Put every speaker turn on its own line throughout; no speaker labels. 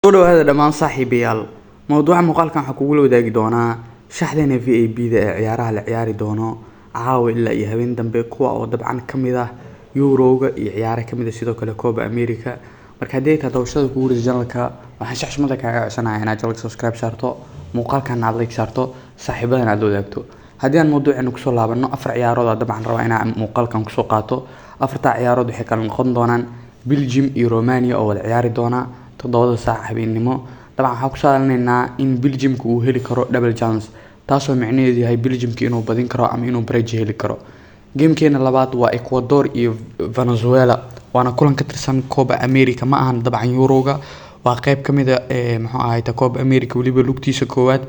ولو هذا دمان صاحبيال موضوع مقالكان waxaa kugu wadaagi doonaa shaxdana VIP da ciyaaraha la ciyaari doono caawa ilaa iyo habeen dambe kuwa oo dabcan kamid ah Euro-ga iyo ciyaaraha kamid ah sidoo kale Copa America marka hadii ka dawashada kugu wareejin channelka waxaan shaxshmada kaaga codsanayaa inaad channelka subscribe saarto muuqaalkan aad like saarto saaxiibadana aad wadaagto hadii aan mowduucana ku soo laabano afar ciyaarood dabcan rabaa inaan muuqaalkan ku soo qaato afarta ciyaarood waxay kala noqon doonaan Belgium iyo Romania oo wada ciyaari doona 7 saac habeenimo طبعا waxaan ku saadaalnaynaa in Belgium uu heli karo double chance taasoo macnaheedu yahay Belgium inuu badin karo ama inuu bridge heli karo gamekeena labaad waa Ecuador iyo Venezuela waana kulan ka tirsan Copa America ma ahan dabcan Euro-ga waa qayb kamid ah muxuu ahaay Copa America waliba lugtiisa koowaad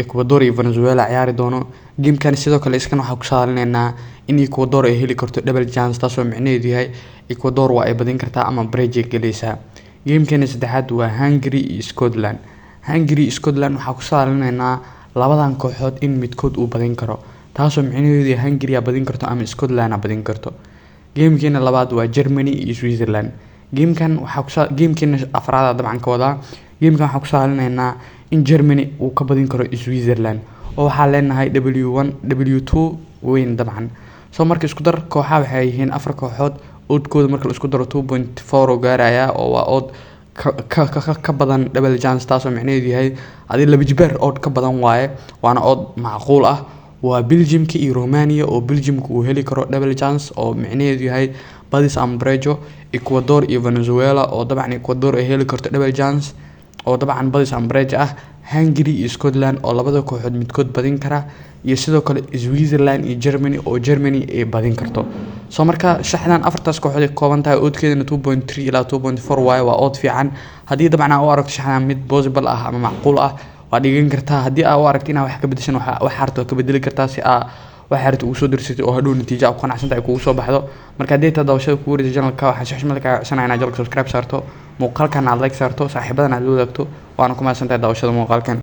Ecuador iyo Venezuela ciyaari doono gamekan sidoo kale iskan waxaan ku saadaalnaynaa in Ecuador ay heli karto double chance taasoo macnaheedu yahay Ecuador waa ay badin kartaa ama bridge galaysaa gamekeena saddexaad waa Hungary iyo Scotland iyo Scotland waxaa ku saadaalnaynaa labadan kooxood in midkood uu badin karo taasoo macnaheedu yahay Hungary badin karto ama Scotland badin karto gamekeena labaad waa Germany iyo Switzerland gamekeena afraad dabcan ka wada gamekan waxaa ku saadaalnaynaa in Germany uu ka badin karo Switzerland oo waxaa leenahay W1 W2 weyn dabcan soo marka isku dar kooxaha waxay yihiin afar kooxood oodkooda marka la isku daro 2.4 oo gaaraya oo waa ood ka badan double chance taasoo macnaheedu yahay adii laba jibaar ood ka badan waaye waana ood macquul ah waa Belgium iyo Romania oo Belgium uu heli karo double chance oo macnaheedu yahay badis ambrejo Ecuador iyo Venezuela oo dabcan Ecuador ay heli karto double chance oo dabcan badis ambrejo ah Hungary iyo Scotland oo labada kooxood midkood badin kara iyo sidoo kale Switzerland iyo Germany oo Germany ay badin karto soo marka shaxdan afartaas kooxood ay kooban tahay oodkeedana 2.3 ilaa 2.4 waaye waa ood fiican hadii dabcan aad u aragto shaxdan mid possible ah ama macquul ah waa dhigan kartaa hadii aad u aragto inaad wax ka bedeshan wax harto ka bedeli kartaa si aad wax harto ugu soo dirsatay oo hadhow natiijo ku qanacsantahay kugu soo baxdo marka hadii aad dawashada ku wareejin channelka waxaan shaxshmada kaaga codsanayaa inaad channelka subscribe saarto muuqaalkan aad like saarto saaxiibadana aad wadaagto waana ku mahadsantahay dawashada muuqaalkan